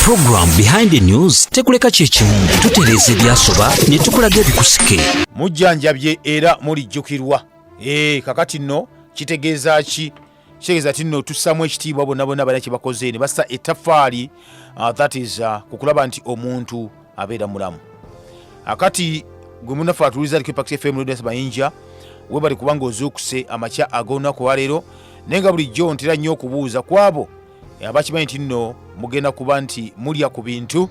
Program Behind the News tekuleka kyekimu tutereze byasoba ne tukulaga ebikusike. Mujjanjabye era mulijjukirwa. Kakati nno kitegeeza ki? Kitegeeza ti nno tussamu ekitiibwa bonna bala kye bakoze ne bassa ettaffaali that is kukulaba nti omuntu abeera mulamu. Akati gwe munafu atuliza liko Impact FM Radio Mayinja we bali kubanga ozuukuse amakya ag'olunaku olwaleero naye nga bulijjo ntera nnyo okubuuza kwabo abakimanyi nti nno mugenda kuba nti mulya ku bintu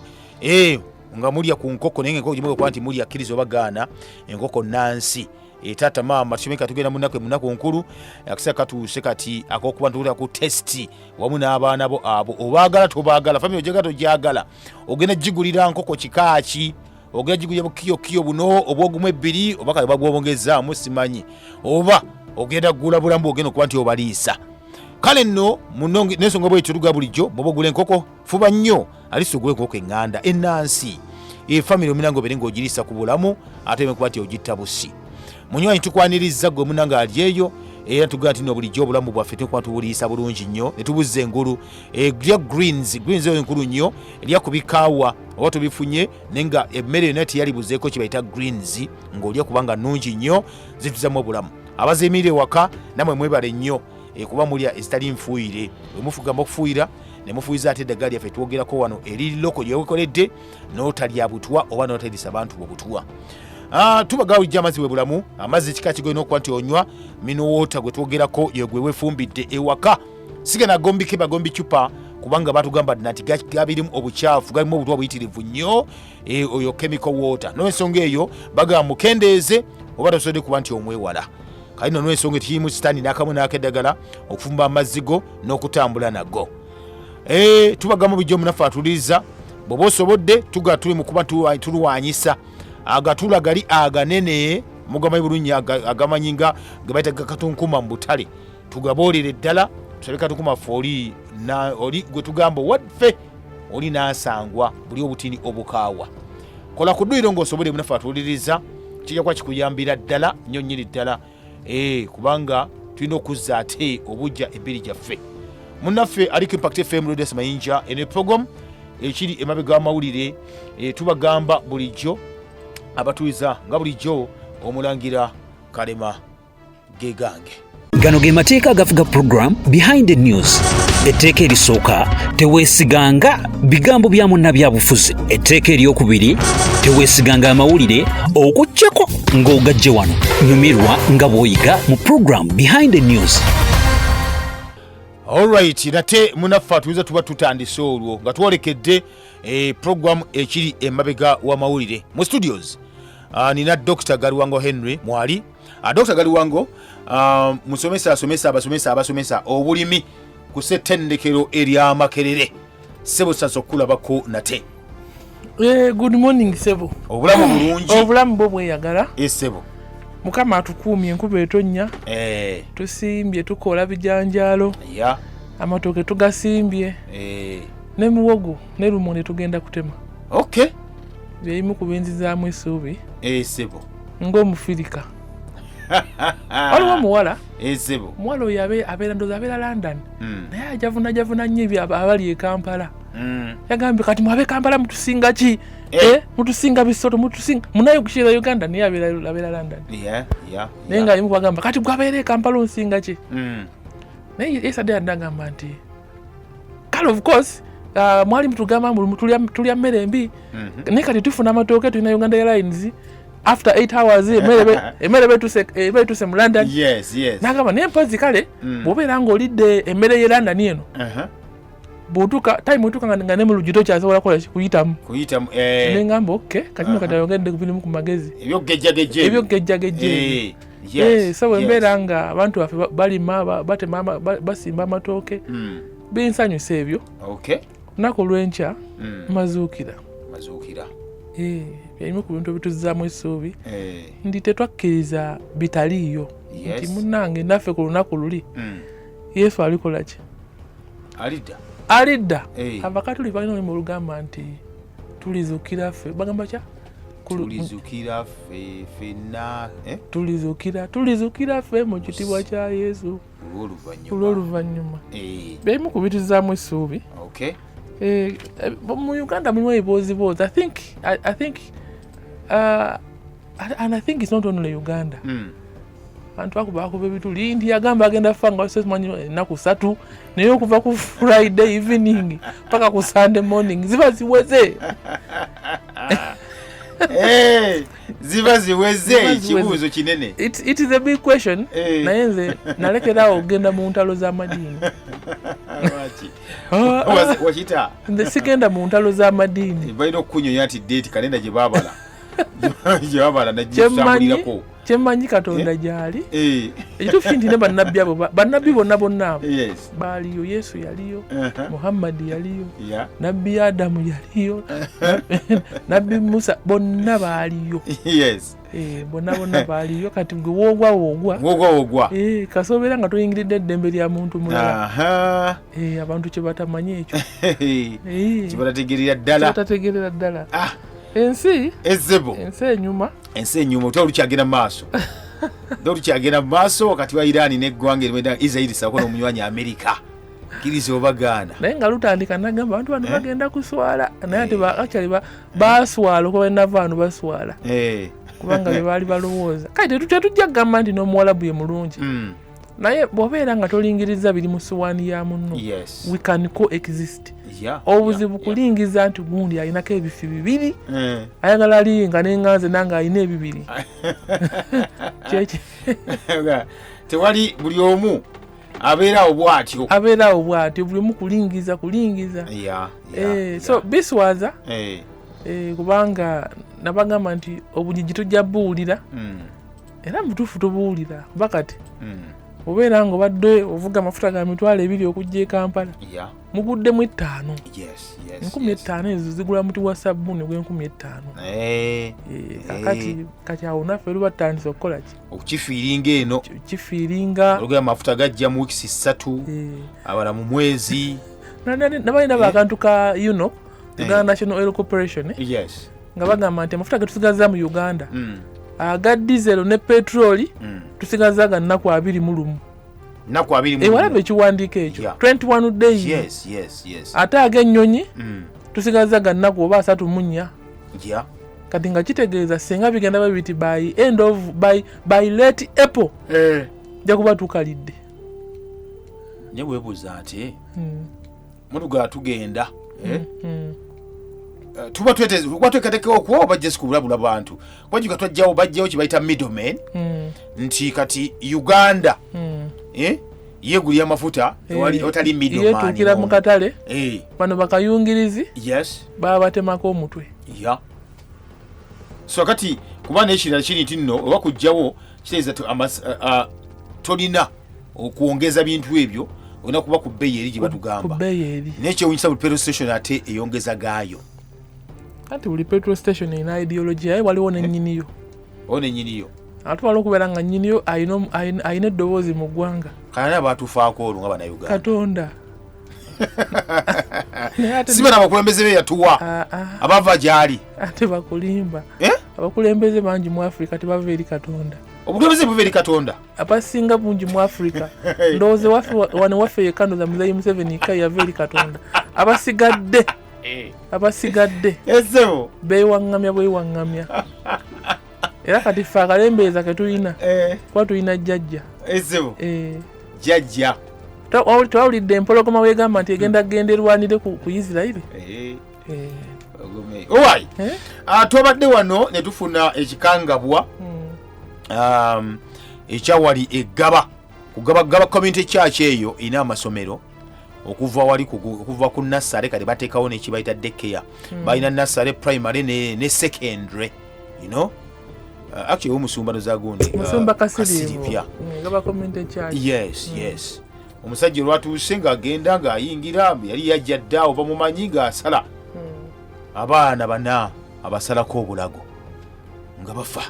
nga mulya ku nkoko naye enkoko gimwe kuba nti mulya kkiriza oba gaana enkoko nansi taata maama tusomeka tugenda munaku nkulu akisa katuuse kati ak'okuba ntulira ku testi wamu n'abaana bo abo obaagala tobaagala family ojagala tojagala ogenda jigulira nkoko kikaaki ogenda jigulira bukiyo buno obwogumu ebbiri oba kale bagwobongezaamu simanyi oba ogenda gula bulambu ogenda okuba nti obaliisa kale nno n'ensonga bwetyo tuga bulijjo bwoba ogula enkoko fuba nnyo alisi ogula enkoko eŋŋanda ennansi family omunange obeere ng'ogiriisa ku bulamu ate kuba nti ogitta busi munywanyi tukwaniriza gwe munanga ali eyo era tugaa nti nno bulijjo obulamu bwaffe tukuba tubuliisa bulungi nnyo ne tubuzza engulu lya greens eyo enkulu nnyo erya ku bikaawa oba tubifunye naye nga emmere yonna teyalibuzeeko kye bayita greens ng'olya kubanga nnungi nnyo zituzamu obulamu abazeemirira ewaka namwe mwebale nnyo kuba mulya ezitali nfuuyire bwe mufugamba okufuuyira ne mufuuyiza ate eddagala lyaffe twogerako wano eriri loko lyewekoledde n'otalya butwa oba n'otalisa bantu bobutwa. Tubagawo ijja amazzi bwe bulamu amazzi kika kigolina okuba nti onywa minuwoota gwe twogerako yegwe wefumbidde ewaka sigena gombike bagombi cupa kubanga batugamba nti gabirimu obukyafu galimu obutwa buyitirivu nnyo oyo chemical water n'ensonga eyo bagamba mukendeeze oba tosobodde kuba nti omwewala kali nno n'ensonga ekirimu sitaani n'akamu n'akeddagala okufumba amazzi go n'okutambula nago. Tubagamu bijjo munafu atuliriza bw'oba osobodde tuga tuli mu kuba tulwanyisa agatula gali aganene mugamanyi bulungi agamanyi nga ge bayita gakatunkuma mu butale tugaboolere ddala tusabe katunkuma ffe oli gwe tugamba waffe oli n'asangwa buli obutini obukaawa kola ku dduyiro ng'osobole munafu atuliriza kijja kuba kikuyambira ddala nnyo nnyini ddala kubanga tulina okuzza ate obujja ebbiri gyaffe munnaffe aliko Impact FM Radio Mayinja ene program ekiri emabega w'amawulire tubagamba bulijjo abatuiza nga bulijjo omulangira Kalema gegange. Gano ge mateeka agafuga program Behind the News. Etteeka erisooka teweesiganga bigambo bya munna byabufuzi. Etteeka eryokubiri teweesiganga amawulire okuggyako ng'ogajje wano nyumirwa nga bw'oyiga mu program Behind the News. Alright, nate munaffe atuiza tuba tutandise olwo nga twolekedde program ekiri emabega w'amawulire mu studios. Nina Dr. Galiwango Henry mwali Dr. Galiwango musomesa abasomesa obulimi ku ssettendekero ery'Amakerere sebo sasa okulabako nate. Good morning sebo. Obulamu bulungi. Obulamu bwo bweyagala. Sebo. Mukama atukuumye enkuba etonnya. Tusimbye tukola bijanjaalo. Amatooke tugasimbye. Ne muwogo ne lumonde tugenda kutema. Okay. Byeyimu ku benzizaamu essuubi. Sebo. Ng'omufirika. Waliwo muwala. Sebo. Muwala oyo abeera ndoza abeera London. Naye ajavuna nnyo ebyo abali e Kampala. Yagambye kati mwabe Kampala mutusinga ki? Mutusinga bisoto mutusinga. Munayo kushira Uganda naye abeera London. Naye nga yimu bagamba kati gwabeera e Kampala onsinga ki? Naye yesadde yandagamba nti kale of course mwali mutugamba tulya mmere embi naye kati tufuna amatooke tulina Uganda Airlines after 8 hours emmere betuse mu London. Nagamba naye mpozi kale bw'obeera ng'olidde emmere ye London eno bw'otuuka time otuuka nga ne mu lugito kyasobola kuyitamu nengamba okay kati no kati ayongedde kubirimu ku magezi ebyogejjagejje so bwembeera nga abantu baffe balima batema basimba amatooke binsanyusa ebyo lunaku olw'enkya mazuukira byeyimu ku bintu ebituzzaamu essuubi ndi tetwakkiriza bitaliiyo nti munnange naffe ku lunaku luli Yesu alikola ki alidda abakatuli balina mu lugamba nti tulizuukira ffe bagamba kya tulizuukira ffe mu kitibwa kya Yesu olw'oluvannyuma byeyimu ku bituzaamu essuubi mu Uganda mulimu ebiboozibozi. I think and I think it's not only Uganda. Abantu bakuba ebintu Lindi yagamba agenda kufa nga simanyi ennaku 3 naye okuva ku Friday evening paka ku Sunday morning ziba ziweze. Ziba ziweze kibuuzo kinene. It is a big question. Naye nze nalekerawo ogenda mu ntalo z'amadiini. Wakita nze sigenda mu ntalo z'amadiini. Balina okukunyonya nti date kalenda gye baabala. Gye baabala najjitambulirako. Kyemmanyi Katonda gyali. Ekituufu nti ne bannabbi bonna abo baaliyo. Yesu yaliyo, Muhammad yaliyo, nabbi Adamu yaliyo, nabbi Musa bonna baaliyo. Bonna baaliyo. Kati gwe woogwa kasobeera nga toyingiridde eddembe lya muntu mulala. Abantu kye batamanyi ekyo kibatategerera ddala. Ensi enyuma tolukyagenda mu maaso wakati wa Iran n'eggwanga erimeda Israel sako n'omunywanyi Amerika kiriza obagaana naye nga lutandika nagamba abantu bano bagenda kuswala naye ate actually baswala okuba navaano baswala kubanga bye baali balowooza kati tetujja kugamba nti n'omuwalabu ye mulungi naye bw'obeera nga tolingiriza biri mu suwaani ya munno we can coexist. Obuzibu kulingiza nti gundi alinako ebifi bibiri ayagala alinga n'enganze nange alina ebibiri. Tewali buli omu abeerawo bw'atyo buli omu kulingiza. So biswaza kubanga nabagamba nti obunyigi tujja buwulira era mutuufu tubuwulira kuba kati obeera nga obadde ovuga amafuta ga mitwalo 2 okujja e Kampala muguddemu 5. 15,000 ezo zigula muti wa sabbuuni gw'15,000. Kati awo naffe luba tutandise okukola ki okukifiiringa olugera amafuta gajja mu wiiki 3 abala mu mwezi. Nabalina bakantu ka Uganda National Oil Corporation nga bagamba nti amafuta getusigaza mu Uganda aga diesel ne petroli tusigaza ga nnaku 21. Walaba ekiwandiiko ekyo 21 days. Ate ag'ennyonyi tusigaza ga nnaku oba 34. Kati nga kitegeeza singa bigenda babiti by late April ja kuba tukalidde. Ne weebuuza ate mutuga tugenda tuba twekateekawo okuwa bajja sikulabula bantu kwajuka bajjawo kibayita middleman nti kati Uganda yegulya amafuta otali middleman yetuukira mu katale bano bakayungirizi baba batemako omutwe. So kati kuba n'ekirala kiri nti nno oba kujjawo kitegeeza tolina okuwongeza bintu ebyo olina kuba ku bbeeyi eri gye batugamba n'ekyewunyisa buli petrol station ate eyongeza gaayo. Kati buli petrol station ina ideology yaye waliwo n'ennyiniyo. Atwala okubeera nga nnyiniyo ayina eddoboozi mu ggwanga. Kana abatufaako olwo nga bannayuganda. Katonda. Sibe n'abakulembeze be yatuwa abava gyali. Ate bakulimba. Abakulembeze bangi mu Afrika tebava eri Katonda. Obukulembeze buva eri Katonda. Abasinga bungi mu Afrika. Ndowooza wano waffe yekano za Muzayi Museveni yava eri Katonda. Abasigadde beewaŋŋamya era kati ffe akalembeeza ke tulina kuba tulina jjajja tewawulidde empologoma weegamba nti egenda kugenda erwanire ku Isirayiri. Twabadde wano ne tufuna ekikangabwa ekyawali eggaba kugaba community church eyo ina amasomero okuva ku nassale kati bateekawo nekibayita daycare balina nassale primary ne secondary actually omusumbano zagundi Kasiripya yes omusajja olwatuuse ng'agenda ng'ayingira yali yajja dda oba mumanyi ng'asala abaana bana abasalako obulago nga bafa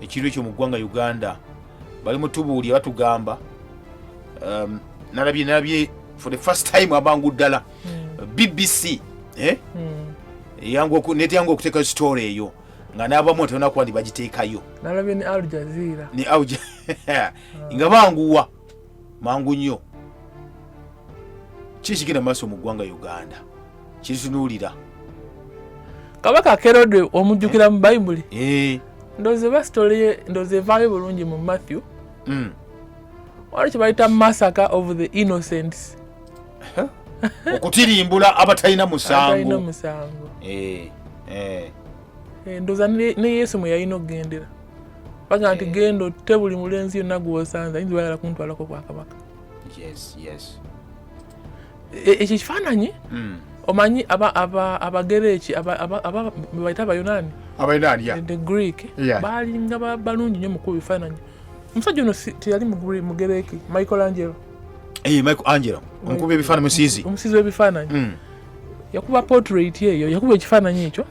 ekiro ekyo mu ggwanga Uganda bali mutubuulya batugamba nalabye for the first time abangu ddala BBC netyangu okuteeka story eyo nga n'abamu tebona kuba ndi bagiteekayo nalabye ne Al Jazeera nga banguwa mangu nnyo kikigenda maaso mu ggwanga Uganda kiritunuulira kabaka Kerode omujjukira mu Bayibuli ndowooza eba story ye ndowooza evaayo bulungi mu Matthew waliwo kye bayita massacre of the innocents okutirimbula abatalina musango ndowooza ne Yesu mwe yalina okugendera baga nti genda otte buli mulenzi yonna gw'osanze ayinza bayagala kuntwalako bwakabaka ekyo kifaananyi omanyi abagereki bayita abayonaani the Greek baalinga balungi nnyo mukuba ebifaananyi omusajja ono teyali mugereki Michelangelo omukuba ebifaananyi omusizi w'ebifaananyi yakuba portrait eyo yakuba ekifaananyi ekyo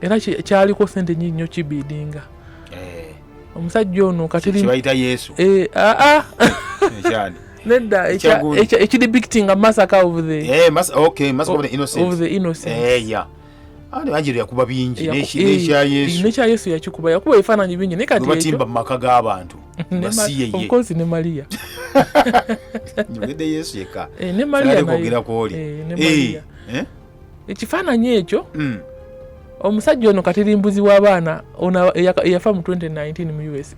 era kyaliko sente nyingi nnyo kibiidinga omusajja ono kibayita Yesu nedda ekidepicting a massacre of the innocent Angelo yakuba bingi n'ekya Yesu yakikuba yakuba ebifaananyi bingi naye kati batimba mu maka g'abantu basiye ye omukozi ne Maria nyogedde Yesu yekka ne Maria kwogera kwoli ekifaananyi ekyo omusajja ono katirimbuzi w'abaana eyafa mu 2019 mu USA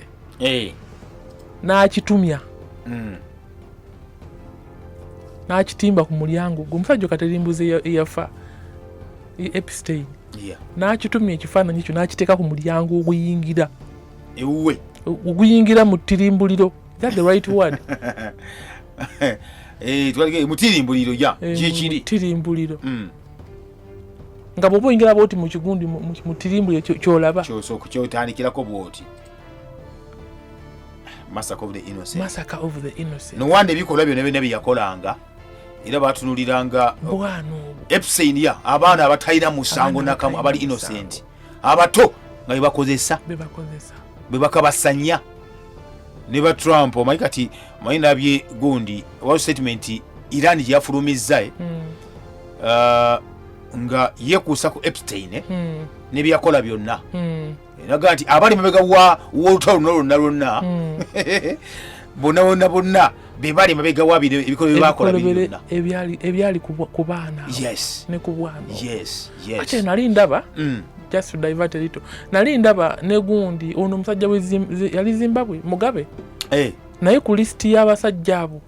n'akitumya n'akitimba ku mulyango gwe omusajja katirimbuzi eyafa Epstein n'akitumya ekifaananyi ekyo n'akiteeka ku mulyango oguyingira ewuwe oguyingira mu ttirimbuliro that the right word mutirimbuliro kyekiri ttirimbuliro nga bw'oba oyingira bwoti mu kigundi mu ttirimbuliro kyolaba kyotandikirako bwoti massacre of the innocent nowanda ebikolwa byonna byonna bye yakolanga era batunuliranga Epstein abaana abatalina musango nakamu abali innocent abato nga bebakozesa bebakabasanya ne ba Trump omanyi kati omanyi nabye gundi wa statement Iran gye yafulumizza nga yekuusa ku Epstein ne byakola byonna eraga nti abali mabega w'olutalo lwonna bonna bebali mabega wa ebikolo byebakola byonna ebyali ku baana ne ku bwana ate nali ndaba just to divert a little nali ndaba ne gundi ono omusajja yali Zimbabwe Mugabe naye ku listi y'abasajja abo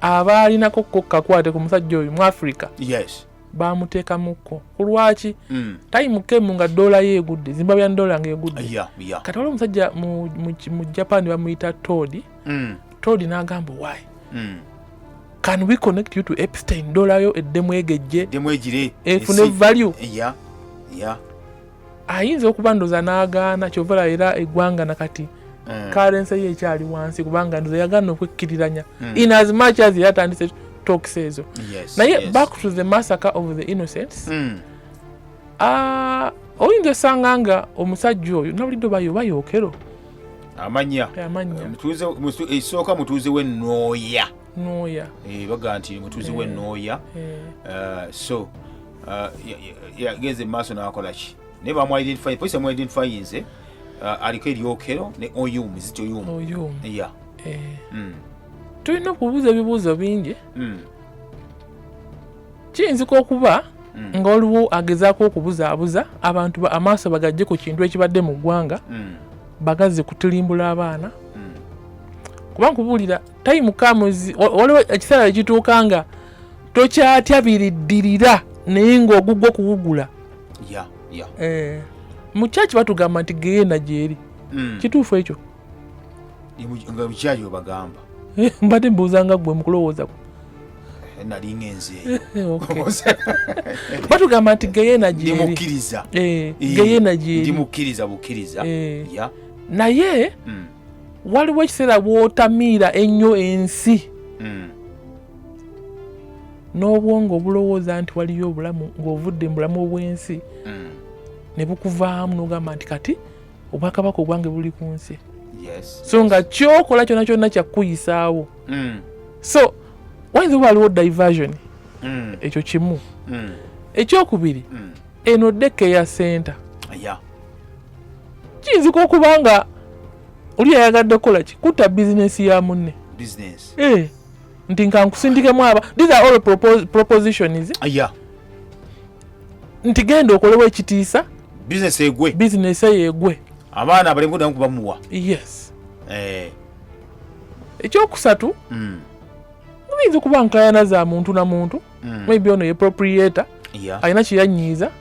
abaalinako kokkakwate ku musajja oyo mu Africa bamuteekamukko kulwaki tayimukeemu nga dola ye egudde Zimbabwean dollar nga egudde kati waliwo omusajja mu Japan bamuyita Todd n'agamba why can we connect you to Epstein dola yo eddemu egejje efune value ayinza okuba ndoza n'agaana kyovala era eggwanga nakati currency ye ekyali wansi kubanga ndoza yagaana okwekkiriranya in as much as yatandise talks ezo naye back to the massacre of the innocents oyinza osanga nga omusajja oyo nawulidde bayookero amanya esooka mutuuze w'ennooya baga nti mutuuze w'ennooya so yagenze mu maaso n'akolaki naye bamuidentify polisi amuidentifyinze aliko eryokero ne oyum ziti oyum tulina okubuuza ebibuuzo bingi kiyinzika okuba nga waliwo agezaako okubuzaabuza abantu amaaso bagajje ku kintu ekibadde mu ggwanga bagaze kutilimbula abaana kuba nkubuulira tayimu kamuzi waliwo ekiseera ekituuka nga tokyatya biriddirira naye ng'ogugwa okuwugula mu kyaki batugamba nti geyena gyeri kituufu ekyo nga mukyali obagamba mbadde mbuuzanga ggwe mu kulowooza nali ngenzeeyo batugamba nti geyena gyeri ndimukkiriza geyena gyeri ndimukkiriza naye waliwo ekiseera bw'otamiira ennyo ensi n'obwongo obulowooza nti waliyo obulamu ng'ovudde mu bulamu obw'ensi ne bukuvaamu n'ogamba nti kati obwakabaka obwange buli ku nsi so nga kyokola kyonna kyonna kyakkuyisaawo so wayinza oba waliwo diversion ekyo kimu ekyokubiri eno daycare center kiyinzika okuba nga oli yayagadde kukola ki kutta bizinesi ya munne nti nka nkusindikemu aba, these are all propositions yeah. nti genda okolewo ekitiisa business egwe abaana abalemu namu kubamuwa. Yes. Ekyokusatu oyinza kuba nkayana za muntu na muntu, maybe ono ye proprietor alina kyeyanyiiza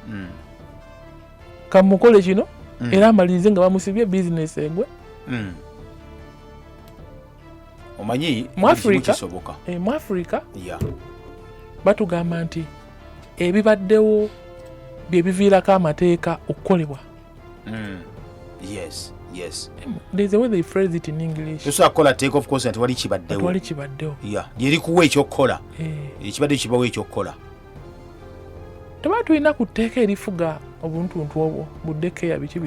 kamukole kino era amalirize nga bamusibye business egwe. Omanyi mu Africa batugamba nti ebibaddewo bye biviirako amateeka okukolebwa. Yes. There's a way they phrase it in English. Tosobola kukola take of course nti wali kibaddewo. Lyerikuwa ekyokukola. Ekibadde kibawo ekyokukola. Teba tulina kuteeka erifuga obuntuntu obwo buddeke ya biki.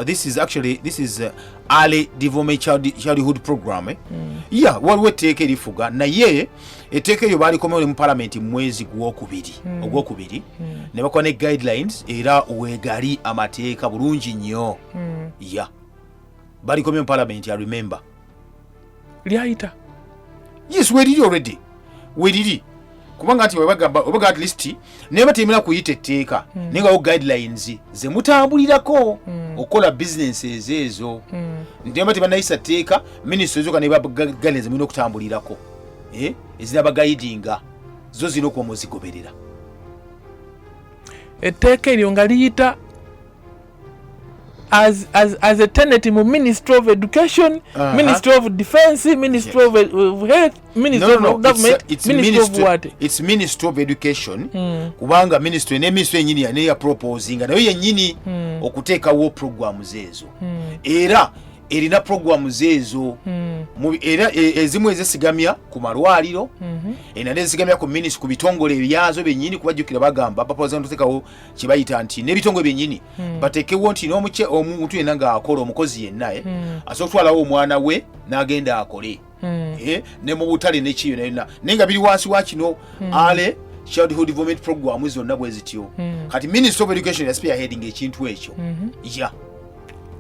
This is early development childhood program. Waliwo etteeka erifuga naye etteeka eryo baalikomewo mu parliament mu mwezi ogwokubiri ne bakola ne guidelines era weegali amateeka bulungi nnyo. Balikomyewo mu parliament, I remember. Lyayita? Yes, weeriri already. Weeriri. Kubanga ati obaga at least naye batemera kuyita etteeka naye ngawo guidelines ze mutambulirako okukola businesses ezo. Naye batebanayisa tteeka ministry ezo ne guidelines mulina okutambulirako. Eziraba guidinga zo zirina okuba muzigoberera. Etteeka eryo nga liyita as a tenet mu Ministry of Education, Ministry of Defense, Ministry of Health, Ministry of Government, Ministry of what? It's Ministry of Education. Kubanga ministry yenyini ya proposing nayo yenyini okuteekawo programs ezo. Era erina programs ezo era ezimu ezisigamya ku malwaliro, era ezisigamya ku ministry ku bitongole ebyazo byennyini kubajjukira bagamba bapoza ntuteekawo kibayita nti n'ebitongole byennyini bateekewo nti omuntu yenna ng'akola omukozi yenna asobola okutwalawo omwana we n'agenda akole ne mu butale n'ekiyo naye nga biri wansi wa kino ale childhood development program zonna bwe zityo. Kati Ministry of Education ya spearheading ekintu ekyo.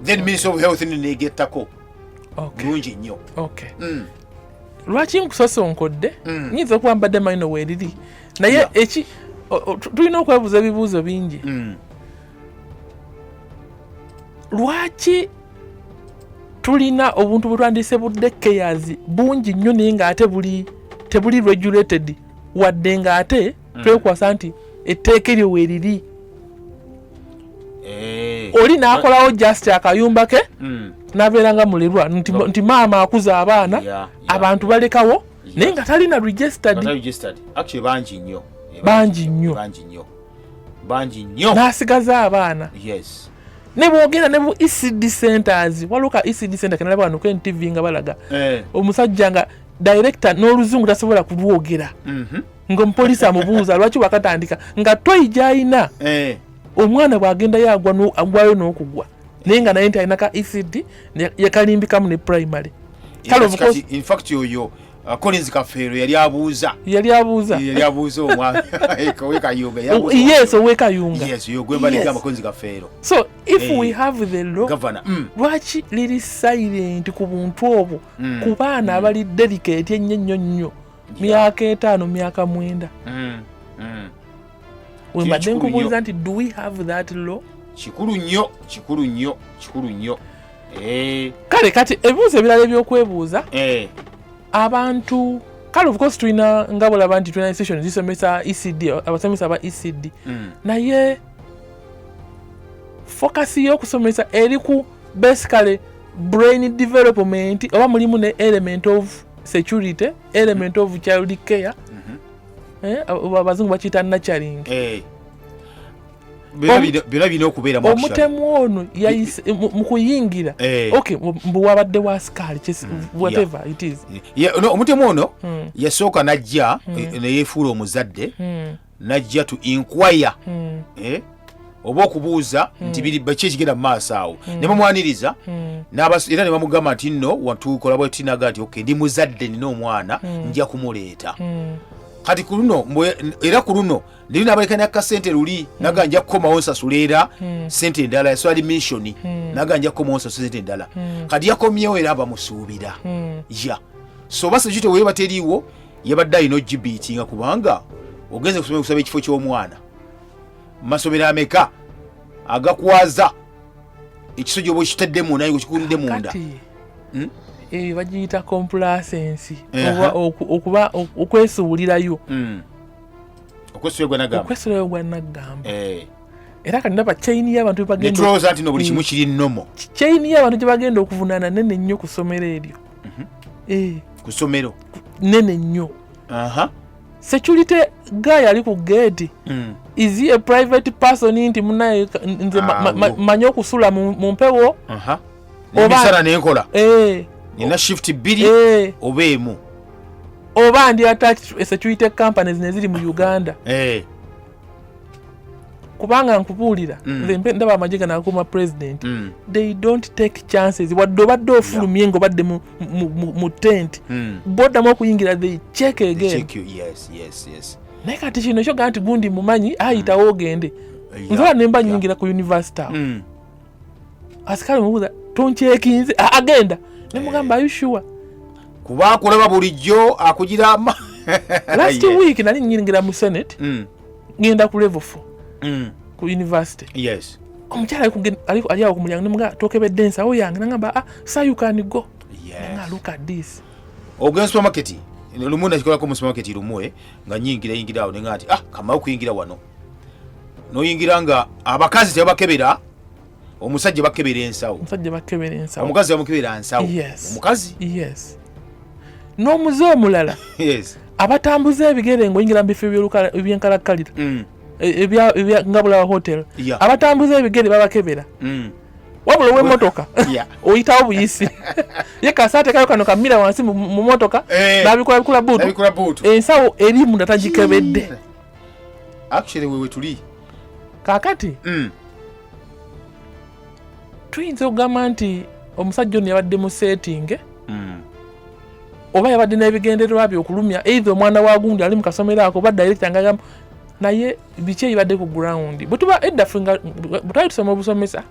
Then Ministry of Health negettako. Bulungi nnyo. Lwaki nkusosonkodde? Nyinza okuba mbadde malino weeriri naye tulina okwebuuza ebibuuzo bingi. Lwaki tulina obuntu bwe twandise buddekkeyazi bungi nnyo naye ng'ate tebuli regulated wadde ng'ate twekwasa nti etteeka eryo weeriri? Oli n'akolawo just akayumba ke n'abeera nga mulirwa nti maama akuza abaana abantu balekawo naye nga talina registered. Actually bangi nnyo n'asigaza abaana. Ne boogera ne bu ECD centers, waliwo ka ECD center kenalaba wano ku NTV nga balaga omusajja nga director n'oluzungu tasobola kulwogera ng'omupoliisi amubuuza lwaki wakatandika nga toyi gy'alina omwana bw'agendayo agwayo n'okugwa naye nga naye nti alina ka ECD yakalimbikamu ne primary. In fact oyo Collins Kafeero yali abuuza omwana owekayunga. Yes, owekayunga. Yes, yo gwemba ligamba Collins Kafeero. So if we have the law, governor, lwaki liri silent ku buntu obwo ku baana abali delicate ennyo nnyo myaka 5 myaka 9? Wembadde nkubuuza nti do we have that law? Kikulu nnyo. Kale kati ebibuuzo ebirala ebyokwebuuza abantu kale of course tulina nga bulaba nti tulina institution zisomesa ECD, abasomesa aba ECD naye focus y'okusomesa eri ku basically brain development oba mulimu ne element of security, element of child care. Abazungu bakiyita nurturing. Birabina okubeera mu omutemu ono mu kuyingira mbu wabadde wa sikaali whatever it is. Omutemu ono yasooka najja neyeefuula omuzadde najja to inquire oba okubuuza nti biki ekigenda mu maaso awo ne bamwaniriza era ne bamugamba nti nno watukola bwetinaga nti ndi muzadde nina omwana nja kumuleeta. Kati ku luno ndiri nabalekanya kasente luli naga nja kukomawo nsasula sente endala yaswala admission naga nja kukomawo nsasula sente endala kati yakomyewo era bamusuubira so basa kite weyo bateriiwo yabadde alina ogibiitinga kubanga ogenze kusaba ekifo ky'omwana masomero ameka agakwaza ekiso gyoba okitaddemu naye okikundde munda bagiyita complacency okuba okwesuulirayo okwesuulirayo gwa naggamba era kati ndaba chaini y'abantu bagenda nti no buli kimu kiri nnomo chaini y'abantu gye bagenda okuvunaana nene nnyo ku ssomero eryo ku ssomero nene nnyo security guy ali ku gate is he a private person nti munaye nze manyi okusula mu mpewo emisala nenkola nina shift 2 oba emu oba ndi attached security companies neziri mu Uganda kubanga nkubuulira nze ndaba amagye ganakuuma president they don't take chances wadde obadde ofulumye ng'obadde mu tent boddamu okuyingira they check again naye kati kino kyo gaa nti gundi mumanyi ayitawo ogende nzola nemba nyingira ku university awo asikale mubuuza toncekinze agenda nemugamba are you sure kuba akulaba bulijjo akugira last week nali nyingira mu senate ngenda ku level 4 ku university omukyala ali awo ku mulyango nemuga tokebedde ensawo yange nagamba so you can go nga look at this ogenda supermarket lumu nakikolako mu supermarket lumu nga nyingira awo nenga nti kamao kuyingira wano noyingira nga abakazi tebakebera omusajja bakebera ensawo omukazi bamukebera ensawo omukazi n'omuze omulala abatambuza ebigere ng'oyingira mu bifo ebyenkalakkalira nga bulawa hotel abatambuza ebigere babakebera wabula ow'emmotoka oyitawo buyisi ye kasaate kayo kano kamira wansi mu motoka nabikola bikula buutu ensawo eri munda tagikebedde actually wewe tuli kakati tuyinza okugamba nti omusajja ono yabadde mu setting oba yabadde n'ebigendererwa bye okulumya either omwana wa gundi ali mu kasomero ako oba director ngagamba naye biki ebibadde ku ground bwetuba edda ffe nga butwali tusoma obusomesa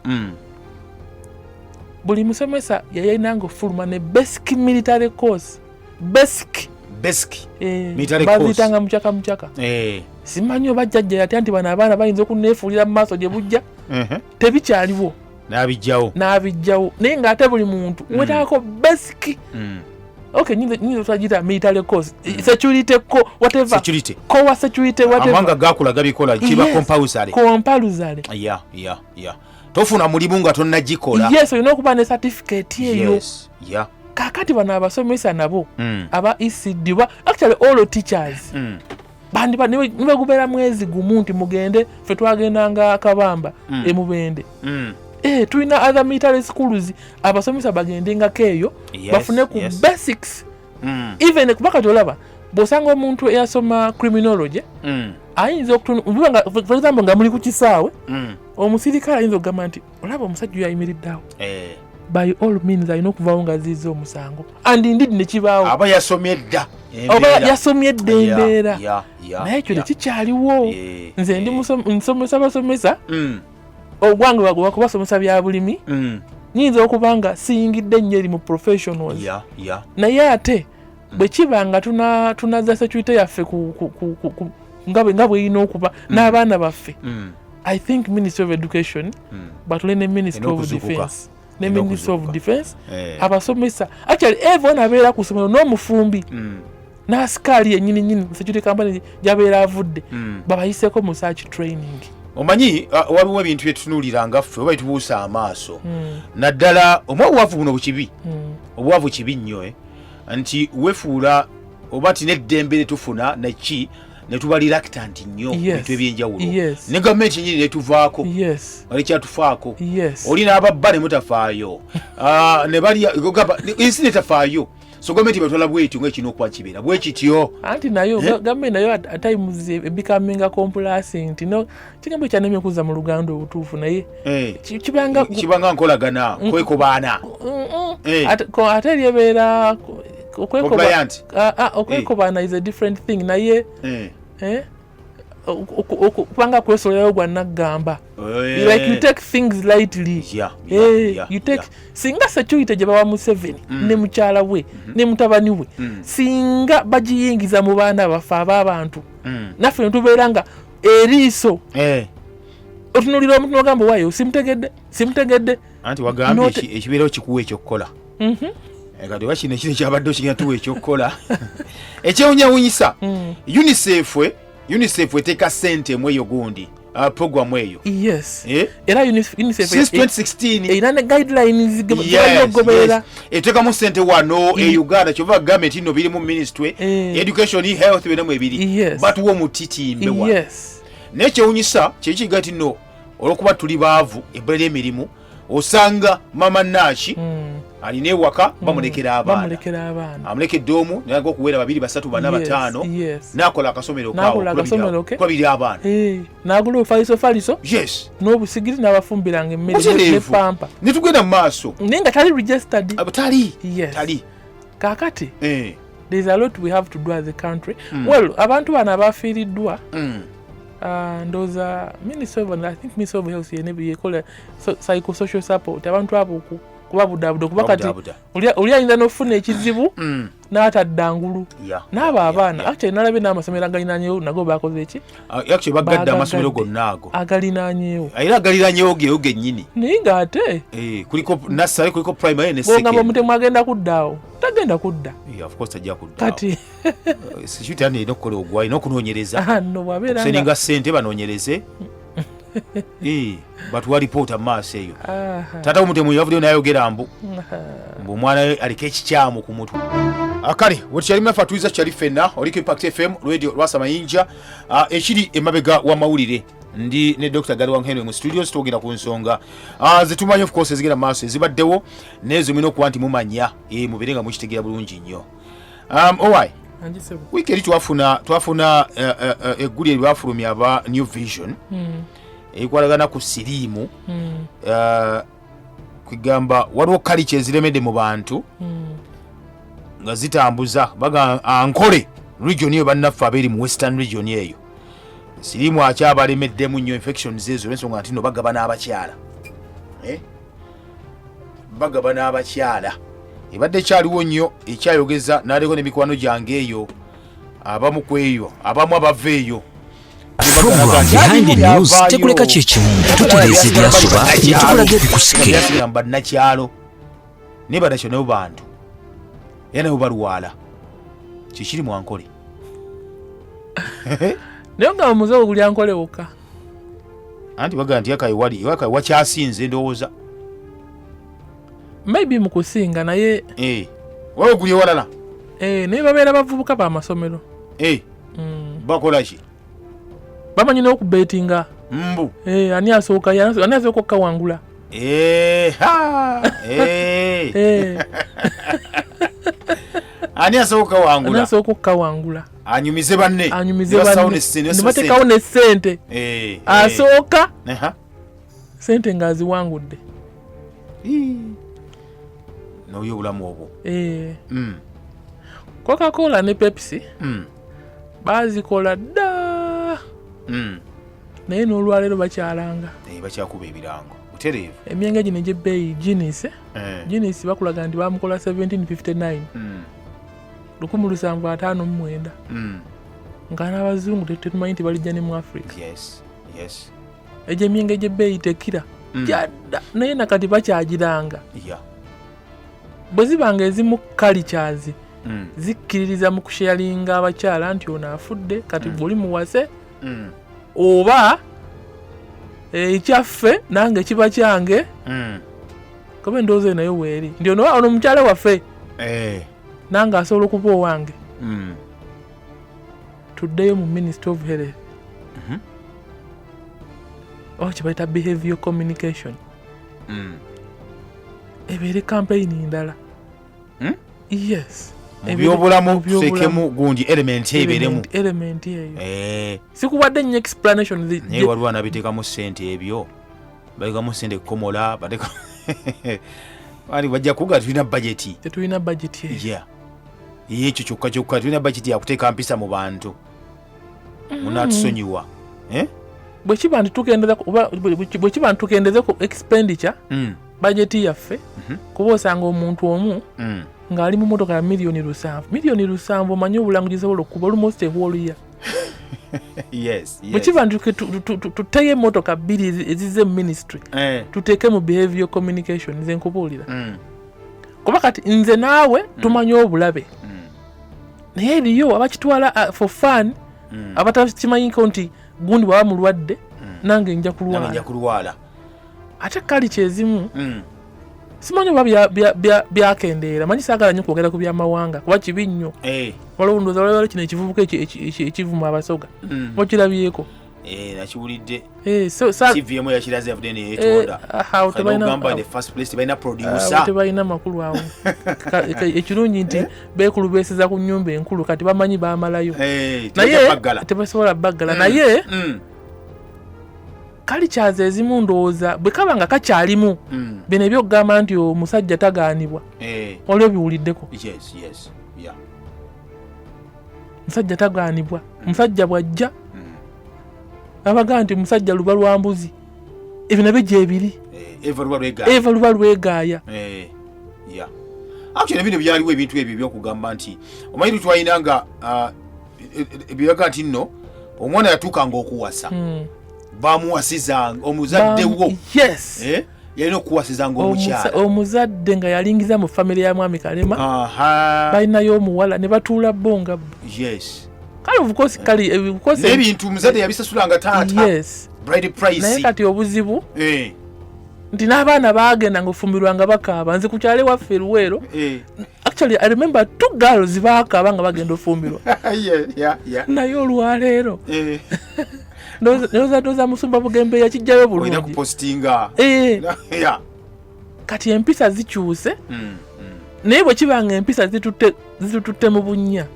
buli musomesa yayinanga ofuluma ne basic military course basic baziyitanga mucaka simanyi oba jjajja yatya nti bano abaana bayinza okuneefuulira mu maaso gye bujja tebikyaliwo n'abijjawo naye ng'ate buli muntu wetaako basic okay nyinza tutagita military course security co whatever co security whatever amanga gakula gabikola kiba compulsory tofuna mulimu nga tonnagikola olina okuba ne certificate eyo kakati bano abasomesa nabo aba ECD actually all teachers nibegubeera mwezi gumu nti mugende ffe twagendanga akabamba emubende tulina other military schools abasomesa bagendengako eyo bafune ku basics even kuba kati olaba bw'osanga omuntu eyasoma criminology ayinza for example nga muli ku kisaawe omusirikale ayinza okugamba nti olaba omusajja oyo ayimiriddeawo by all means alina okuvaawo nga aziiza omusango and indeed nekibaawo aba yasomye dda embeera naye ekyo tekikyaliwo nze ndi nsomesa basomesa ogwange wakubasomesa bya bulimi nyinza okuba nga siyingidde nnyo eri mu professionals naye ate bwe kiba nga tunaza security yaffe nga bweyina okuba n'abaana baffe I think Ministry of Education batule ne Ministry of Defense ne Ministry of Defense abasomesa actually everyone abeera ku ssomero n'omufumbi n'asikaali yennyini security company gyabeera avudde babayiseko mu search training. Omanyi waliwo ebintu byetutunuulira nga ffe oba bitubuusa amaaso naddala omwabuwavu buno bukibi obuwavu kibi nnyo nti wefuula oba tina eddembe letufuna neki netuba reluctant nnyo bintu ebyenjawulo ne gavumenti yenyini netuvaako walikyatufaako oli n'ababba ne mutafaayo ne bali ensi netafaayo so gavumenti batwala bwetyo ng'ekino okuba kibeera bwe kityo anti nayo gavumenti nayo atimes ebikaminga complacent no kigambo kyanemye okuza mu luganda obutuufu naye kibanga nkolagana kwekobaana ate lyebeera okwekobaana is a different thing naye kubanga kwesolerayo gwa naggamba. Like you take things lightly. You take singa security gye bawa Museveni ne mukyala we ne mutabani we singa bagiyingiza mu baana baffe ab'abantu naffe ne tubeera nga eriiso otunulira omuntu n'ogamba waayo simutegedde anti wagambye ekibeerawo kikuwa ekyokukola kati oba kino ekino kyabadde okigenda tuwa ekyokukola ekyewunyawunyisa UNICEF eteeka ssente mu eyo gundi programu eyo era UNICEF since 2016 erina ne guidelines gebayogoberera eteekamu ssente wano e Uganda kyova gavumenti ino biri mu ministry education health biremu ebiri batuwa omutitimbe wa nekyewunyisa kyekiga ti no olwokuba tuli baavu ebbula ly'emirimu osanga mama Naaki alina ewaka bamulekera abaana amulekedde omu naga okuwera 2 3 4 5 nakola akasomero kawo kwabiri abaana nagula ofaliso n'obusigiri n'abafumbiranga emmere n'epampa netugenda mu maaso naye nga tali registered tali kaakati there's a lot we have to do as a country well abantu bano abafiiriddwa ndowooza Ministry of Health yekola psychosocial support abantu abo kubabudaabuda kuba kati oli ayinza n'okufuna ekizibu n'atadda ngulu n'abo abaana actually nalabye n'amasomero agalinaanyeewo nago bakoze eki actually bagadde amasomero gonna ago agalinaanyeewo era agalinaanyeewo geyo gennyini naye ng'ate kuliko nursery kuliko primary ne secondary bw'ogamba omutemu agenda kuddaawo tagenda kudda of course tajja kuddaawo kati situti ani erina okukola ogwayo erina okunoonyereza no bwabeera seninga ssente banoonyereze batuwa lipoota mu maaso eyo taata w'omutemu yavuddeyo nayogera mbu omwana we aliko ekikyamu ku mutwe kale wetukyali mnafe atuliza kyali ffenna oliko Impact FM radio Lwasa Mayinja ekiri emabega w'amawulire ndi ne Dr. Galiwa Henry mu studios twogera ku nsonga zetumanyi of course ezigenda mu maaso ezibaddewo nezo mulina okuba nti mumanya mubere nga mukitegeera bulungi nnyo owai wiiki eri twafuna egguli eryafulumya aba New Vision ekwalagana ku siriimu kwigamba waliwo kalica eziremedde mu bantu nga zitambuza baga Ankole region eyo bannaffe abeeri mu Western region eyo siriimu akyabalemeddemu nnyo infections ezo n'ensonga nti no bagaba n'abakyala ebadde ekyaliwo nnyo ekyayogeza n'aliko n'emikwano gyange eyo abamu ku eyo abamu abava eyo Program Behind the News tekuleka kyekimu tutereeza ebyasuba netukulaga ebikusike bannakyalo naye badakyo nabo bantu era nabo balwala kikiri mu Ankole naye nga omuzeewo guli Ankole wokka anti bagaa nti yakayi wakyasinze ndowooza maybe mu kusinga naye waliwo guli ewalala naye babeera bavubuka ba masomero bakola ki bamanyi n'okubeetinga mbu ani asooka okkawangula ani asooka okkawangula anyumize banne nebatekawo ne ssente asooka ssente ng'aziwangudde noyo obulamu obwo Coca-Cola ne Pepsi bazikola dda naye n'olwaleero bakyalanga bakyakuba ebirango butereevu emyenge gino egy'ebbeeyi Guinness bakulaga nti bamukola 1759 1759 nga n'abazungu tetumanyi nti balijja ne mu Africa egyo emyenge egy'ebbeeyi tekira gyadda naye nakati bakyagiranga bwe zibanga ezimu cultures zikkiririza mu kusharinga abakyala nti ono afudde kati bw'oli muwase oba ekyaffe nange kiba kyange kabe ndowooza nayo weeri nti ono omukyala waffe nange asobola okuba owange tuddeyo mu Ministry of Health oba kyebayita behavioral communication ebeere campaign ndala mubyobulamu tuteekemu gundi element ebeeremu eyo sikubadde nnyo explanation naye waliwo anabiteekamu ssente ebyo balekamu ssente kukomola bali bajja kuga tetulina budget ekyo kyokka tulina budget yakuteeka mpisa mu bantu munaatusonyiwa bwe kiba nti tukendeza ku expenditure budget yaffe kuba osanga omuntu omu ng'ali mu motoka ya miliyoni 7 omanyi obulanguzi busobola okuba almost ewoluya bwe kiba nti tuteyo emmotoka 2 ezize mu ministry tuteeke mu behavioral communication nze nkubuulira kuba kati nze naawe tumanyi obulabe naye eriyo abakitwala for fun abatakimanyiko nti gundi bwaba mulwadde nange nja kulwala ate kali kyezimu simanyi oba byakendeera manyi saagala nnyo kwogera ku byamawanga kuba kibi nnyo waliwo ndowooza waliwo kino ekivubuka ekivuma abasoga okirabyeko nakiwulidde CVM yakiraze yavudde neyetonda tebalina makulu awo ekirungi nti beekulubeeseza ku nnyumba enkulu kati bamanyi baamalayo naye tebasobola baggala naye kalichaza ezimu ndowooza bwe kaba nga kakyalimu bino ebyokugamba nti omusajja tagaanibwa waliwo biwuliddeko musajja tagaanibwa musajja bwajja abagaa nti musajja luba lwa mbuzi ebyo nabyo gyebiri eva luba lwegaaya actually bino byaliwo ebintu ebyo byokugamba nti omanyi twalina nga ebiraga nti nno omwana yatuukanga okuwasa bamuwasizanga omuzaddewo yalina okuwasizanga omukyala omuzadde nga yalingiza mu famire ya mwami Kalema balinayo omuwala ne batuula bonga kale obukosi kali n'ebintu muzadde yabisasulanga taata bride price naye kati obuzibu nti n'abaana baagenda ngaofumbirwa nga bakaaba nze ku kyale waffe Luweero actually I remember 2 girls baakaaba nga bagenda ofumbirwa naye olwaleero ndoza musumba Bugembe yakijjayo bulungi kati empisa zikyuse naye bwe kibanga empisa zitutte mu bunnya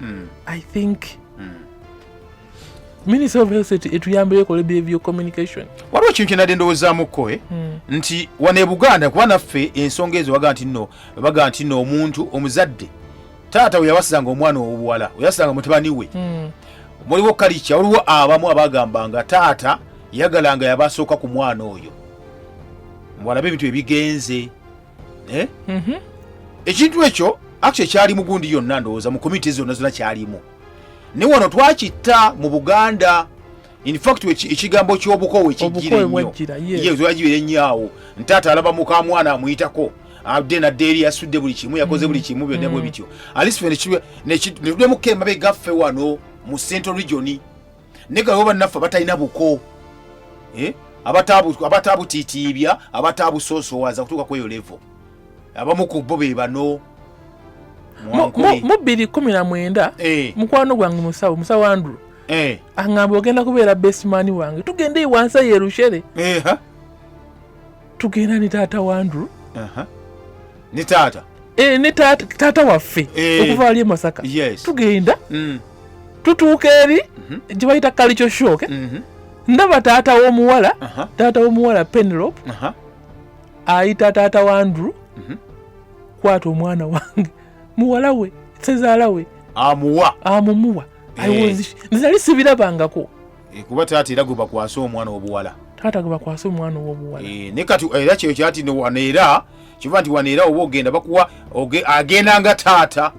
I think Ministry of Health etuyambe yekola behavioral communication waliwo kintu kyenadde ndowoozaamukko nti wane e Buganda kuba naffe ensonga ezo baga nti nno omuntu omuzadde taata we yawasizanga omwana obuwala oyasanga mutabani we muliwo kalicha waliwo abamu abagambanga taata yagalanga yabasooka ku mwana oyo mwalabe ebintu ebigenze ekintu ekyo actually kyali mu gundi yonna ndowooza mu community zonna kyalimu ne wano twakitta mu Buganda in fact ekigambo ky'obukowe kijjire nnyo yagibire nnyo ntaata alaba muka mwana amuyitako abde na deri yasudde buli kimu yakoze buli kimu byonna bwe bityo alisifene ne mukemba be gaffe wano mu Central Region negalo bannaffe batalina buko abatabutiitibya abatabusoosoowaza kutuuka kweyo level abamu ku bo be bano mu 2019 mukwano gwange musawo Andrew angamba ogenda kubeera best man wange tugende ewansa Yerushere tugenda ne taata wa Andrew ne taata ne taata waffe okuva ali e Masaka tugenda tutuuka eri gye bayita Kalicho Shock ndaba taata w'omuwala Penelope ayita taata wa Andrew kwata omwana wange muwala we sezaala we amumuwa nzali sibirabangako kuba taata era gwe bakwasa omwana w'obuwala ne kati era kyeyo kyati waneera kiva nti waneera oba ogenda bakuwa agenda nga taata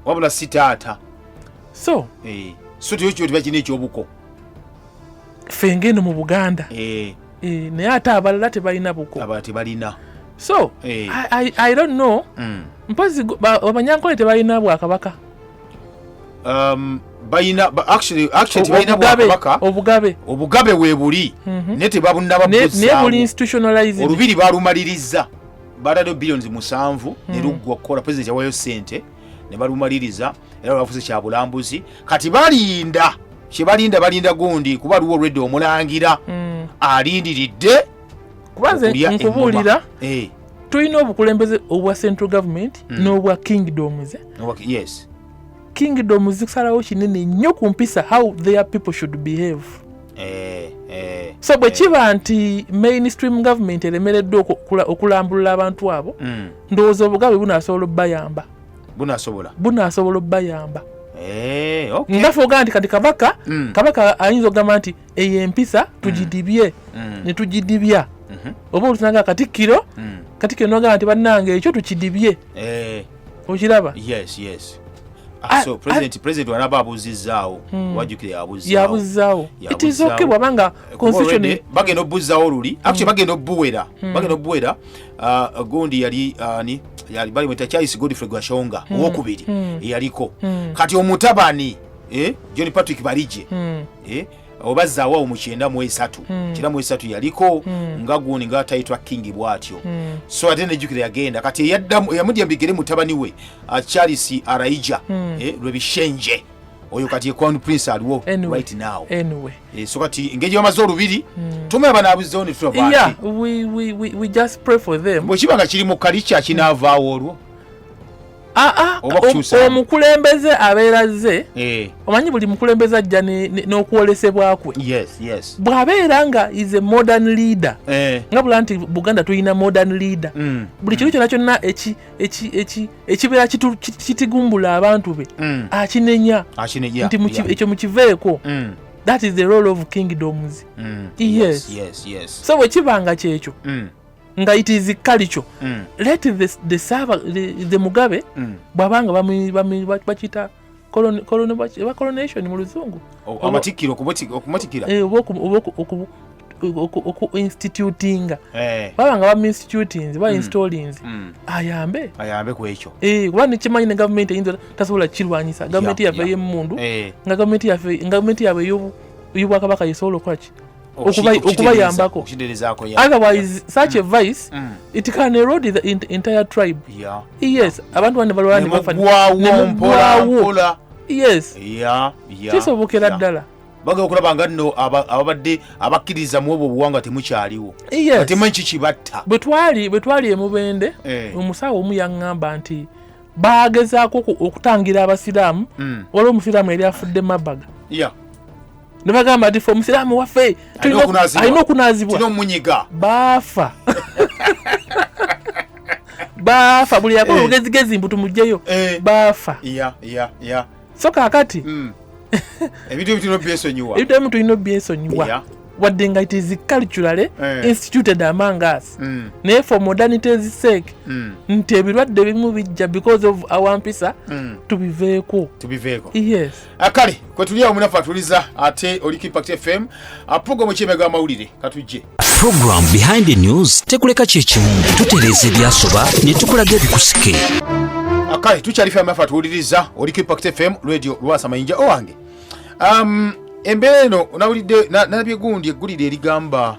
wabula si taata so tekyo tibakina ekyobuko ffe ngeno mu Buganda naye ate abalala tebalina buko so I don't know mpozi abanyankole tebalina bwakabaka balina bwakabaka obugabe weebuli naye tebabunababuzaamu buli institutionalized olubiri balumaliriza baladde billions 7 ne luggwa kukola president yawayo ssente ne balumaliriza era lwafuuse kyabulambuzi kati balinda gundi kuba luwo already omulangira alindiridde kubanze nkubuulira tulina obukulembeze obwa central government n'obwa kingdoms kingdoms zikusalawo kinene nnyo ku mpisa how their people should behave so bwe kiba nti mainstream government eremereddwe okulambulula abantu abo ndowooza obugabe bunaasobola obbayamba Okay. Ngafe ogamba nti kati kabaka ayinza okugamba nti eyo empisa tugidibye ne tugidibya oba olutunanga katikkiro nogamba nti bannange ekyo tukidibye okiraba. Yes. So president wanaba abuzizaawo wajukire yabuzizaawo it is okay bwabanga constitution bagenda obuzizaawo luli actually bagenda obuwera gundi yali bali mwita Charles Godfrey Gwashonga owokubiri yaliko kati omutabani John Patrick Barije obazaawo mu 93 yaliko nga gundi nga tayitwa King bwatyo so ate nejukire yagenda kati yamudyambigere mutabani we Charles Araija lwebishenje oyo kati ye Crown Prince aliwo right now so kati ngeje bamaze olubiri tumeba nabuzoni tutobati we just pray for them bwekibanga kiri mu kalicha kinavaawo olwo omukulembeze abeeraze omanyi buli mukulembeze ajja n'okwolesebwa kwe bw'abeera nga is a modern leader nga bula nti Buganda tulina modern leader buli kintu kyonna ekibeera kitigumbula abantu be akinenya nti ekyo mukiveeko. That is the role of kingdoms. Yes. So bwekibanga kyekyo nga it is culture let the Mugabe bwabanga bakita coronation mu luzungu amatikiro okumatikira oku instituting babanga ba instituting ba installing ayambe ku ekyo kuba nikimanyi ne government eyinza tasobola kirwanyisa government yafe y'emundu nga government yabe y'obwakabaka yesobola okwaki okubayambako. Otherwise such a vice it can erode the entire tribe. Yes, abantu bane balwani mpola. Yes, kisobokera ddala baga okulaba nga nno ababadde abakkiriza mu obwo buwanga temukyaliwo ate manyi kibatta bwe twali emubende omusawo omu yaŋŋamba nti bagezaako okutangira abasiraamu waliwo omusiraamu yali afudde mabaga ne bagamba nti fe omusiraamu waffe alina okunaazibwa baafa buli yakola obugezigezi mbu tumugjeyo baafa so kaakati ebintu tulina byesonyiwa wadde nga it is culturally instituted among us naye for modernity's sake nti ebirwadde bimu bijja because of our mpisa tubiveeko. Yes. Kale kwe tuli awo munafu atuliza ate oli Impact FM program kyemega amawulire katujje program behind the news tekuleka kyekimu tutereza ebyasoba ne tukulaga ebikusike. Kale tukyalifa amafu atuwuliriza oli Impact FM radio Lwasa Mayinja owange embeera eno onawulidde nalabye gundi eggulire erigamba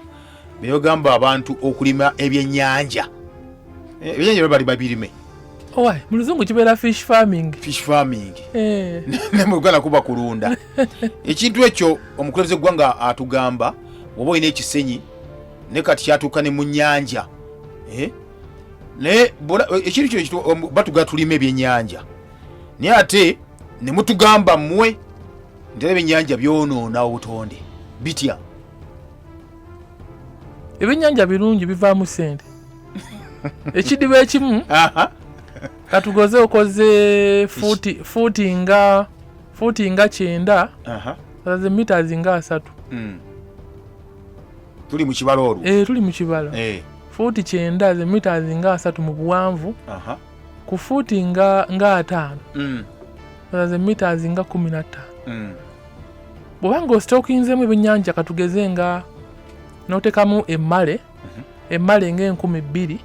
byogamba abantu okulima ebyennyanja bali babirime mu luzungu kibeera fish farming ne mu Uganda kuba kulunda ekintu ekyo omukulembeze gwanga atugamba oba olina ekisenyi ne kati kyatuuka ne mu nnyanja ekintu kyo batuga tulime ebyennyanja naye ate ne mutugamba mmwe ntera ebyennyanja byonoona obutonde bitya. Ebyennyanja birungi bivaamu ssente ekidiba ekimu katugoze okoze fuuti nga 9 ze meters nga 3 tuli mu kibalo olwo tuli mu kibalo fuuti 9 ze meters nga 3 mu buwanvu ku fuuti nga 5 ze meters nga 15 bwobanga ositookinzemu ebyennyanja katugeze nga n'otekamu emmale nga 2,000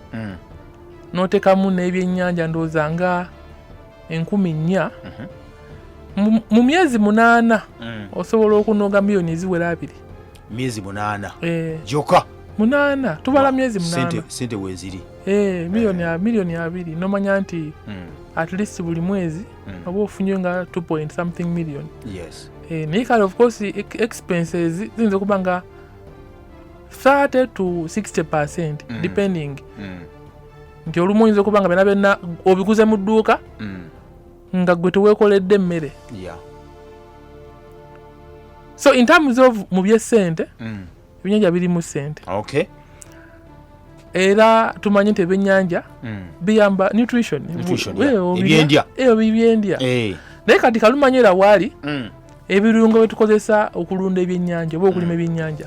n'otekamu n'ebyennyanja ndowooza nga 4,000 mu myezi 8 osobola okunoga miliyoni eziwera 2. Myezi 8 joka 8 tubala myezi 8 sente weziri miliyoni 2 nomanya nti at least buli mwezi oba ofunye nga 2 point something million. Naye kale of course expenses ziyinza okuba nga 30 to 60% depending nti olumu oyinza okuba nga byonna obiguze mu dduuka nga gwe teweekoledde emmere. So in terms of mu by'essente ebyennyanja birimu ssente era tumanyi nti ebyennyanja biyamba nutrition ebyendya naye naye kati kalumanyira waali ebirungo byetukozesa okulunda ebyennyanja oba okulima ebyennyanja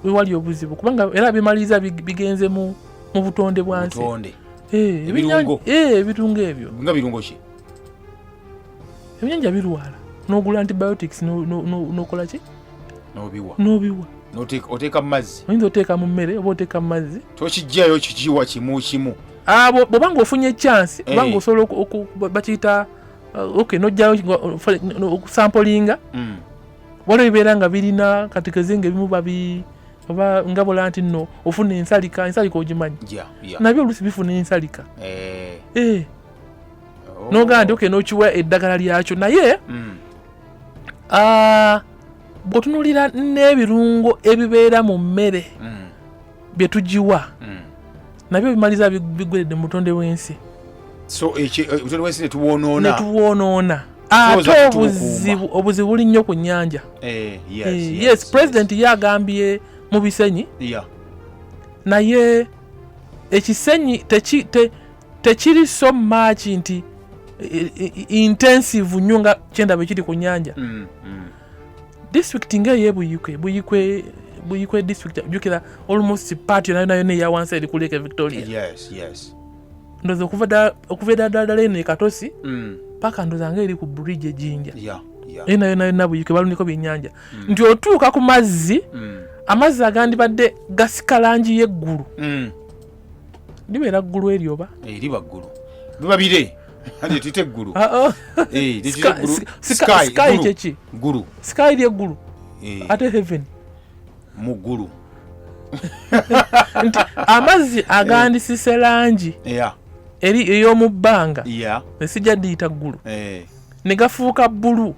wewali obuzibu kubanga era bimaliriza bigenze mu butonde bwansi ebirungo ebyo nga birungo ki ebyennyanja birwala n'ogula antibiotics n'okola ki n'obiwa oteeka mu mazzi oyinza oteeka mu mmere oba oteeka mu mazzi tokijjayo kikiwa kimu bw'obanga ofunye chance obanga osobola bakiyita nojjayo okusampolinga waliwo ebibeera nga birina katekezinga ebimu oba nga bola nti nno ofuna ensalika ogimanyi nabyo oluusi bifuna ensalika nogaa nti nokiwa eddagala lyakyo naye bw'otunuulira n'ebirungo ebibeera mu mmere bye tugiwa nabyo bimaliza bigweredde mu butonde bw'ensi obutonde bw'ensi netuwonoona ate obuzibu buli nnyo ku nnyanja yes president yagambye mu bisenyi naye ekisenyi tekiri so much nti intensive nnyo nga kyendaba ekiri ku nnyanja district ng'eyo buyikwe district jukira almost party nayo neya wansi eri ku Lake Victoria ndoza okuva eddala eno ekatosi paka ndoza nga eri ku bridge ejinja nayo nabuyikwe baluniko byennyanja nti otuuka ku mazzi amazzi agandibadde gasika langi y'eggulu libeera ggulu eryo oba liba ggulu biba bire hadi tite ggulu sky kyeki ggulu sky ly'eggulu ate heaven mu ggulu nti amazzi agandisise langi eri ey'omu bbanga nesijja diyita ggulu ne gafuuka bbulu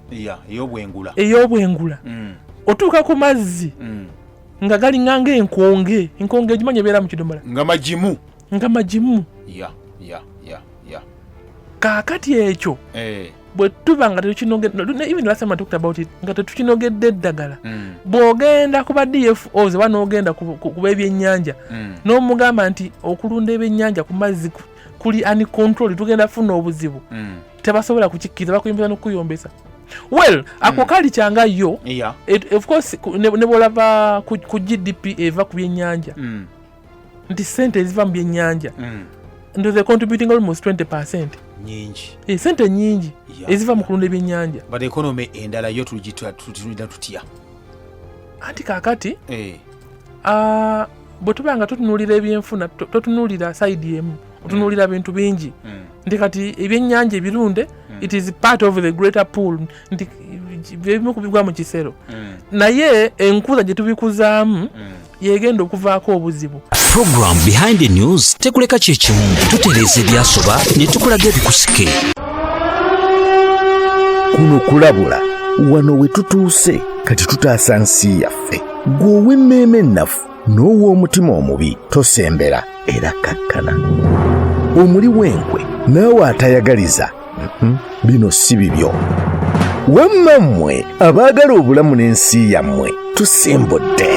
ey'obwengula otuuka ku mazzi nga galinganga enkonge egimanyi ebeera mu kidomola nga majimu kaakati ekyo bwe tuba nga even last time I talked about it nga tetukinogedde eddagala bw'ogenda ku ba DFOs oba n'ogenda ku b'ebyennyanja n'omugamba nti okulunda ebyennyanja ku mazzi kuli uncontrolled tugenda funa obuzibu tebasobola kukikkiriza bakuyinza n'okuyombesa well ako kali kyanga yo of course ne bwolaba ku GDP eva ku byennyanja nti sente eziva mu byennyanja ndoze contributing almost 20% nyingi sente nyingi eziva mu kulunda ebyennyanja but economy endala yo tulida tutya anti kakati bwe tuba nga tutunuulira ebyenfuna totunuulira side emu otunuulira bintu bingi nti kati ebyennyanja ebirunde it is part of the greater pool nti bimu kubigwa mu kisero naye enkuza gye tubikuzaamu yegenda okuvaako obuzibu. Program Behind the News tekuleka kyekimu tutereeza ebyasoba ne tukulaga ebikusike. Kuno kulabula wano we tutuuse kati tutaasa nsi yaffe gwe emmeeme ennafu n'ow'omutima omubi tosembera era kakkana omuli w'enkwe naawe atayagaliza bino si bibyo wamma mmwe abaagala obulamu n'ensi yammwe tusimbudde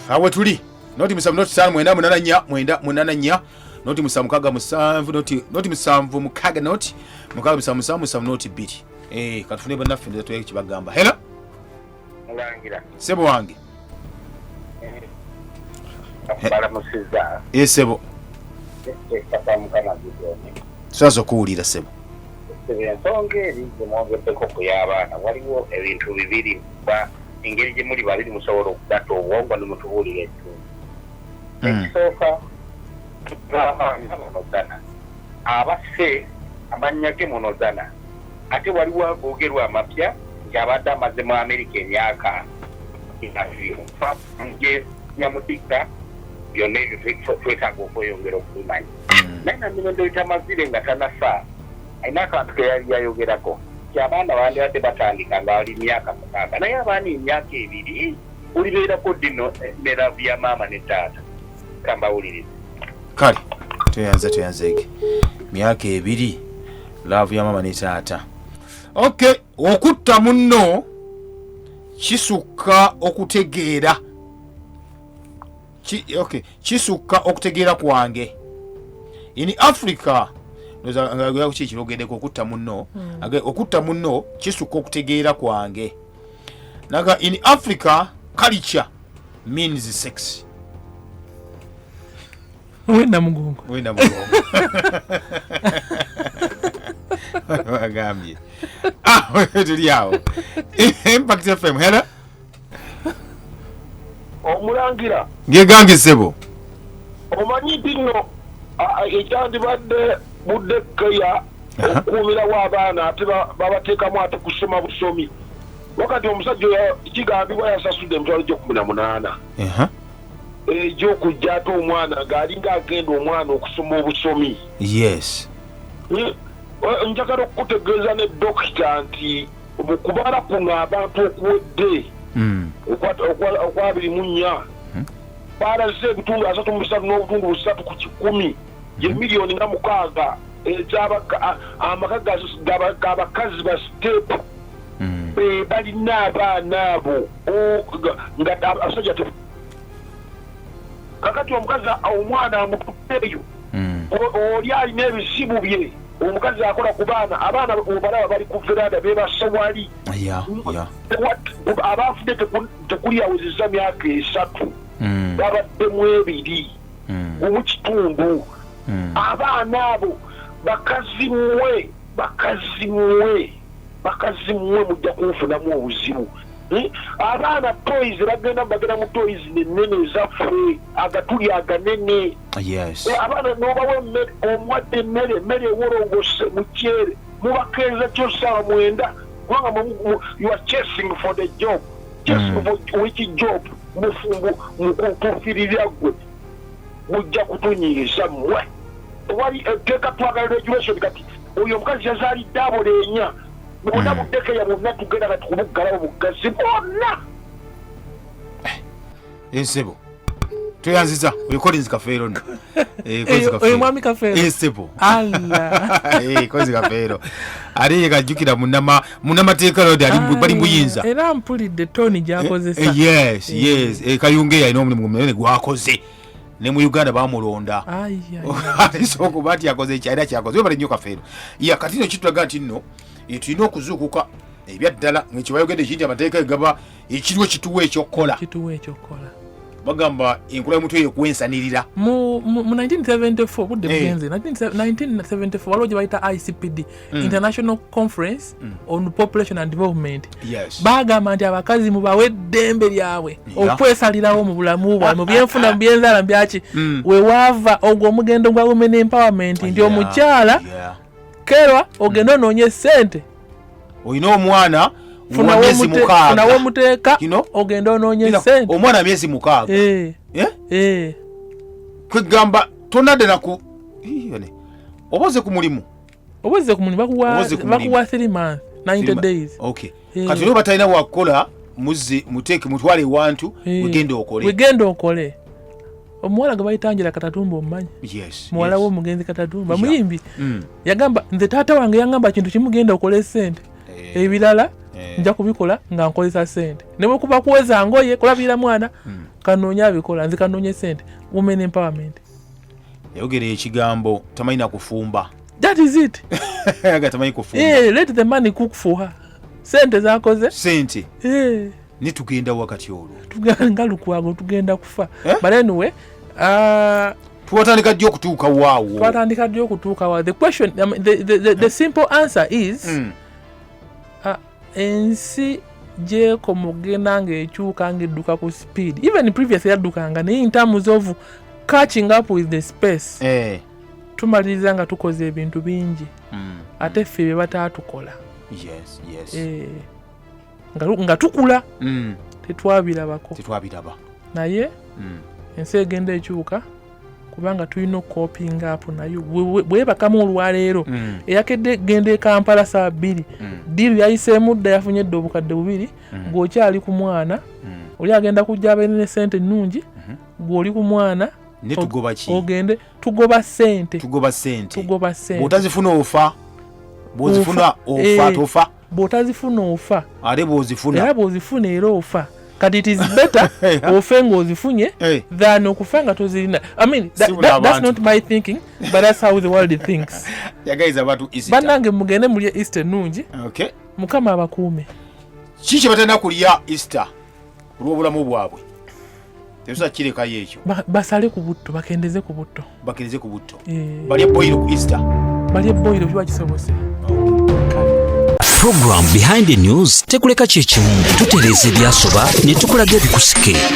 awe tuli noti musamu noti sanu mwenda munananya noti musamu kaga musanvu noti musanvu mukaga noti mukaga musamu musamu noti biri katufune bannaffe ndio tuye kibagamba hela mulangira sebo wange akubala musiza sebo papa mukama zidoni sasa kuwulira sebo ensonga eri gemwogeddeko ku y'abaana waliwo ebintu bibiri ba engeri gye muli babiri musobola okugatta obwongo ne mutubuulira ekitundu ekisooka abaana munozana abaffe amannya ge munozana ate waliwo agoogerwa amapya nti abadde amaze mu Amerika emyaka nge nyamutikka byonna ebyo twetaaga okweyongera okubimanya naye namirondo etamazire nga tanafa ayina akantu keyali yayogerako nti abaana bandibadde batandika nga bali myaka 6 naye abaana emyaka 2 ulibeerako dino nera bya maama ne taata kambawuliriza kale tuyanzeege myaka 2 laavu ya maama ne taata okay okutta munno kisukka okutegeera kisukka okutegeera kwange in Africa nga kuki kirogeddeko okutta munno okutta munno kisukka okutegeera kwange naga in Africa culture means sex. Wenda mugongo agambye tuli awo Impact FM. Hello omulangira ngegambye sebo omanyi bino ekyandibadde budde keya okuumirawo abaana ate babateekamu ate kusoma busomi wakati omusajja oyo kigambibwa yasasudde emitwalo gyo18 egyokujja ate omwana ng'alinga agenda omwana okusoma obusomi. Yes. Njagala okukutegeeza ne dokita nti kubala kuno abantu okuwedde okwa 24 baalaze ebitundu 33 n'obutundu 3 ku 100 ye miliyoni nga 6 amaka g'abakazi ba step balina abaana abo nga abasajja kakati omukazi omwana amututteeyo oli alina ebizibu bye omukazi akola ku baana abaana obalaba bali ku veranda bebasowali abafudde tekuli awezezza myaka 3 babaddemu 2 mu kitundu abaana abo bakazi mmwe mujja kunfunamu obuzibu. Abaana toys bagenda mu toys nene ezaffe agatuli aganene. Yes. Abaana nobawe omwadde emmere eworongose mukyere mubakeeza kyosaawa 9 kubanga you are chasing for the job. Chasing for which job mufumbu mukufiririra gwe mujja kutunyiza mmwe wali etteeka twagala regulation kati oyo omukazi yazaalidde abolenya bonna buddekeya bonna tugenda kati kumuggalawo bugazi bonna. Ensebo tuyanziza oyo Collins Kafeero no oyo mwami Kafeero ensebo Kozi Kafeero ali yekajjukira munnamateeka lodi ali bali muyinza era mpulidde toni gyakozesa. Yes Kayunge yalina omulimu munene gwakoze ne mu Uganda bamulonda so kubati yakoze ekyayira kyakoze bali nnyo Kafeero kati no kitulaga nti nno tulina okuzuukuka ebyaddala ngekibayogedde kinti amateeka egaba ekiriwo kituwa ekyokukola bagamba enkula y'omutwe eyo kwensanirira mu 1974 budde bugenze 1974 waliwo gye bayita ICPD International Conference on Population and Development. Bagamba nti abakazi mubawe eddembe lyabwe okwesalirawo mu bulamu bwabwe mu byenfuna mu byenzala byaki wewaava ogwo omugendo gwa women empowerment nti omukyala kerwa ogenda onoonye ssente olina omwana funawo muteeka ogenda onoonye ssente omwana myezi 6 kwegamba tonadde naku oboze ku mulimu bakuwa 3 months 90 days. Kati olwo batalina wakukola muteeke mutwale ewantu wegenda okole. Omuwala gwe bayitangira Katatumba omumanyi? Muwala w'omugenzi Katatumba muyimbi yagamba nze taata wange yangamba kintu kimugenda okola ssente ebirala nja kubikola nga nkozesa ssente ne bwe kuba kuweza ngoye kulabira mwana kanoonya abikola nze kanoonya ssente. Women empowerment yayogera ekigambo tamanyi kufumba. That is it. Tamanyi kufumba. Let the money cook for her. Ssente zakoze ssente nitugenda wakati olwo tuganga lukwago tugenda kufa. But anyway twatandika ddi okutuuka waawo. The question the simple answer is ensi gyeko mugenda ng'ekyuka ng'edduka ku speed. Even previous yaddukanga naye in terms of catching up with the space tumaliriza nga tukoze ebintu bingi ate ffe bye bataatukola nga tukula tetwabirabako naye ensi egenda ekyuka kubanga tulina okukopinga up nayo bwebakamu olwaleero eyakedde genda e Kampala saa 2 diru yayiseemu dda yafunye dda obukadde 2 ng'okyali ku mwana oli agenda kujja abeere ne ssente nnungi gw'oli ku mwana ogende tugoba ssente bw'otazifuna ofa bw'ozifuna ofa tofa bw'otazifuna ofa ate bw'ozifuna era bw'ozifuna era ofa kati it is better ofe ng'ozifunye than okufa nga tozirina. I mean, that's not my thinking, but that's how the world thinks. Yagayiza abantu Easter. Bannange mugende mulye Easter nnungi. Okay. Mukama abakuume. Kiki batenda kulya Easter olw'obulamu bwabwe? Tebusa kireka yekyo. Basale ku butto, bakendeze ku butto. Bakendeze ku butto. Balye boil ku Easter. Balye boil biba kisobose. Program Behind the News tekuleka kyekimu tutereeza ebyasoba ne tukulaga ebikusike.